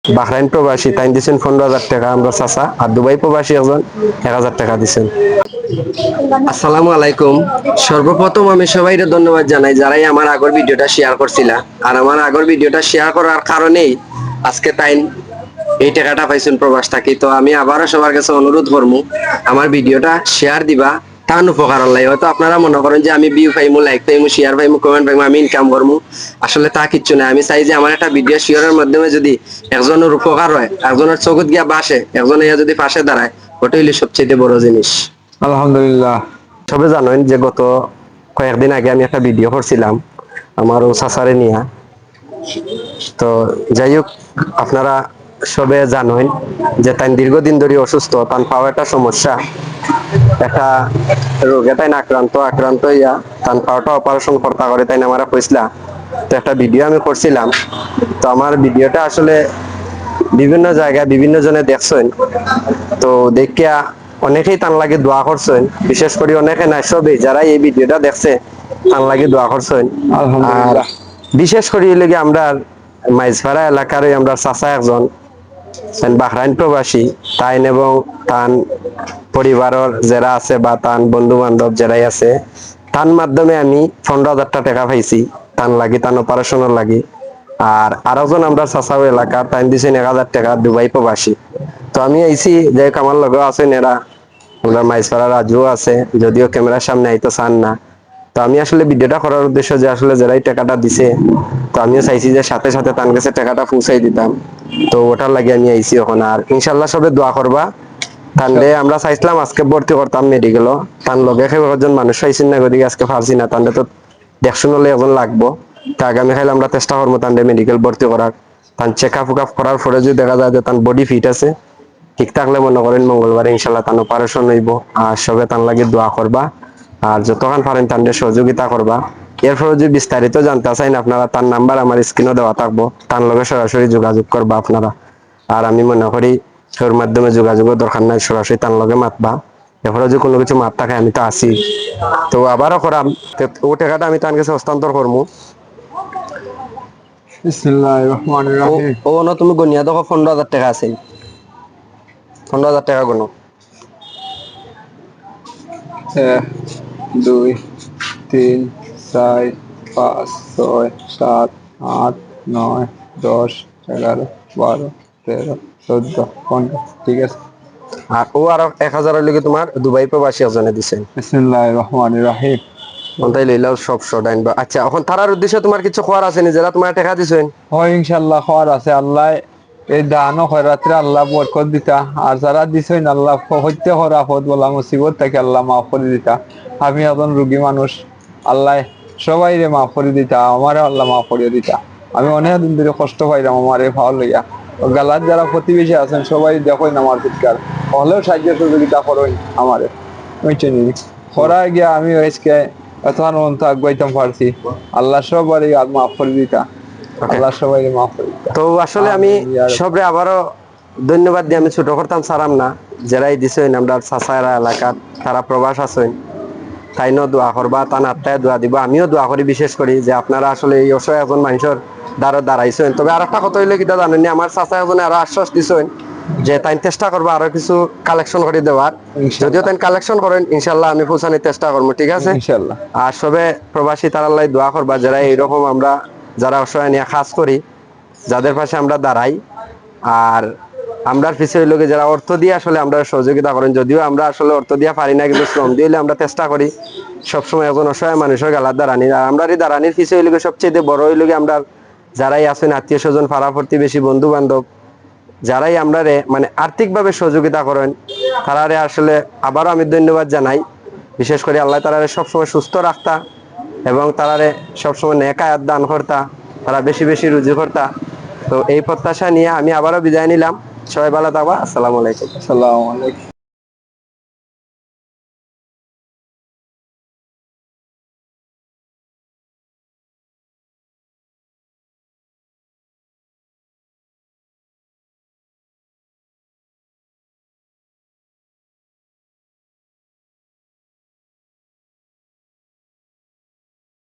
Bahrain প্রবাসী তাই দিচ্ছেন 15,000 টাকা আমরা চাচা, আর দুবাই প্রবাসী একজন 1,000 টাকা দিচ্ছেন। আসসালামু আলাইকুম। সর্বপ্রথম আমি সবাইকে ধন্যবাদ জানাই যারাই আমার আগের ভিডিওটা শেয়ার করছিলা, আর আমার আগের ভিডিওটা শেয়ার করার কারণেই আজকে তাই এই টাকাটা পাইছেন প্রবাস থাকি। তো আমি আবারও সবার কাছে অনুরোধ করবো আমার ভিডিওটা শেয়ার দিবা, তান উপকার লাই। হয়তো আপনারা মনে করেন যে আমি ভিউ পাইমু, লাইক পাইমু, শেয়ার পাইমু, কমেন্ট পাইমু, আমি ইনকাম করবো। আসলে তা কিচ্ছু না। আমি চাই যে আমার একটা ভিডিও শেয়ারের মাধ্যমে যদি একজনের উপকার হয়, একজনের চোখত গিয়া বাসে, একজন ইয়া যদি পাশে দাঁড়ায়, ওটাই হলো সবচেয়ে বড় জিনিস। আলহামদুলিল্লাহ। সবে জানেন যে গত কয়েকদিন আগে আমি একটা ভিডিও করছিলাম আমার ও চাচারে নিয়ে। তো যাই হোক, আপনারা সবে জানেন যে তাই দীর্ঘদিন ধরে অসুস্থ, তান পাওয়া একটা সমস্যা, একটা রোগে তাই আক্রান্ত হইয়া তান পাওয়াটা অপারেশন করতে করে তাই আমার কইসলা। তো একটা ভিডিও আমি করছিলাম। তো আমার ভিডিওটা আসলে বিভিন্ন জায়গায় বিভিন্ন জনে দেখছেন। তো দেখিয়া অনেকেই তান লাগে দোয়া করছেন, বিশেষ করে অনেকে নাই সবে যারা এই ভিডিওটা দেখছে তান লাগে দোয়া করছেন। আর আলহামদুলিল্লাহ। বিশেষ করে লেগে আমরা মাইজপাড়া এলাকার আমরা চাচা একজন বাহরাইন প্রবাসী, তাইন এবং তান পরিবারের যারা আছে বা তান বন্ধু বান্ধব যারাই আছে, তার মাধ্যমে আমি 15,000 টাকা পাইছি তান লাগি, তান অপারেশনের লাগি। আর আরেকজন আমরা চাচাও এলাকার তাই দিয়েছেন 1,000 টাকা, দুবাই প্রবাসী। তো আমি আইছি যে আমার লগে আছেন এরা, আমরা মাইজপাড়া রাজু আছে, যদিও ক্যামেরার সামনে আইতো চান না। তো আমি আসলে ভিডিওটা করার উদ্দেশ্য যে আসলে যারাই টাকাটা দিছে, তো আমিও চাইছি যে সাথে সাথে তার কাছে টাকাটা পৌঁছাই দিতাম। তো ওটার লাগে আমি আইছি এখন। আর ইনশাল্লাহ সবে দোয়া করবা তানলে। আমরা চাইছিলাম আজকে ভর্তি করতাম মেডিকেল, তার লগে একজন মানুষ পাইছেন না, গদিকে আজকে পারছি না। তানলে তো দেখশুন হলে এখন লাগবো। তা আগামী খাইলে আমরা চেষ্টা করবো তানলে মেডিকেল ভর্তি করার। তান চেক আপ করার পরে যদি দেখা যায় যে তার বডি ফিট আছে, ঠিক থাকলে মনে করেন মঙ্গলবার ইনশাল্লাহ তান অপারেশন হইব। আর সবে তান লাগে দোয়া করবা, আর যতক্ষণ পারেন তাদের সহযোগিতা করবা। এরপরে যদি বিস্তারিত জানতে চাইন আপনারা, তার নাম্বার আমার স্ক্রিনে দেওয়া থাকবো, তার লগে সরাসরি যোগাযোগ করবা আপনারা। আর আমি মনে করি ওর মাধ্যমে যোগাযোগের দরকার নাই, সরাসরি তার লগে মাতবা। এরপরে যদি কোনো কিছু মাত থাকে আমি তো আছি। তো আবারও করাম, ও টাকাটা আমি তার কাছে হস্তান্তর করবো। বিসমিল্লাহির রহমানির ও রহিম। ও না, তুমি গনিয়া দেখো 15,000 টাকা আছে, 15,000 টাকা গনো। 1 2 3 4 5 6 7 8 9 10 11 12 13 14 15। ঠিক আছে। আর ও আরো 1,000 হইলে তোমার দুবাই প্রবাসী একজনে দিছে। বিসমিল্লাহির রহমানির রহিম। তাই লইলাও সব শর্ট আইনবা। আচ্ছা, এখন তারার উদ্দেশ্যে তোমার কিছু খোয়ার আছে নি, যারা তোমার টাকা দিছেন? হয় ইনশাআল্লাহ খাওয়ার আছে। আল্লাহ এই দান ও খয়রাতে আল্লাহ বরকত দিতা, আর যারা দিছেন আল্লাহ হইতে হরা পদ বলা মুসিবত থেকে আল্লাহ মাফ করে দিতা। আমি এখন রুগী মানুষ, আল্লাহ সবাই রে মাফ করে দিতা, আমারে আল্লাহ মাফ করে দিতা। আমি অনেক দিন ধরে কষ্ট পাইলাম আমারে ভালো লইয়া। গালার যারা প্রতিবেশী আছেন সবাই দেখেন আমার চিৎকার, হলেও সাহায্য সহযোগিতা করেন আমারে, বুঝছেন? খরা গিয়া আমি আজকে এতক্ষণ অন্ত আগাইতাম পারছি। আল্লাহ সবারই মাফ করে দিতা, ওকে। আল্লাহ সবাই মাফ করে দিতা। তো আসলে আমি সবরে আবারও ধন্যবাদ দিয়ে আমি ছোট করতাম সারাম না। যারাই দিছেন আমরা চাচারা এলাকার, তারা প্রবাস আছেন, তাইনও দোয়া করবা, তান আত্মায় দোয়া দিব, আমিও দোয়া করি। বিশেষ করি যে আপনারা আসলে এই অসহায় একজন মানুষের দ্বারা দাঁড়াইছেন। তবে আর একটা কথা হইলে কিটা জানেন, আমার চাচা একজনে আরো আশ্বাস দিছেন যে তাই চেষ্টা করবো আরো কিছু কালেকশন করে দেওয়ার। যদিও তাই কালেকশন করেন ইনশাল্লাহ আমি পৌঁছানোর চেষ্টা করবো, ঠিক আছে? ইনশাআল্লাহ। আর সবে প্রবাসী তারাল্লাই দোয়া করবা, যারা এইরকম আমরা যারা অসহায় নিয়ে কাজ করি, যাদের পাশে আমরা দাঁড়াই। আর আমরা পিছিয়ে লোকে যারা অর্থ দিয়ে আসলে আমরা সহযোগিতা করেন, যদিও আমরা আসলে অর্থ দিয়ে পারি না, কিন্তু শ্রম দিয়ে আমরা চেষ্টা করি সবসময় একজন অসহায় মানুষের গালার দাঁড়ানি। আর আমরা এই দাঁড়ানির পিছিয়ে লোকে সবচেয়ে বড় হইল আমরা যারাই আছেন আত্মীয় স্বজন, পাড়া প্রতিবেশী, বন্ধু বান্ধব, যারাই আমরা মানে আর্থিকভাবে সহযোগিতা করেন, তারারে আসলে আবারও আমি ধন্যবাদ জানাই। বিশেষ করে আল্লাহ তারারে সবসময় সুস্থ রাখতা এবং তারারে সবসময় নেক আয়াত দান করতা, তারা বেশি বেশি রুজি করতা। তো এই প্রত্যাশা নিয়ে আমি আবারও বিদায় নিলাম। সবাই ভালো থাকবা। আসসালামু আলাইকুম। আসসালামু আলাইকুম।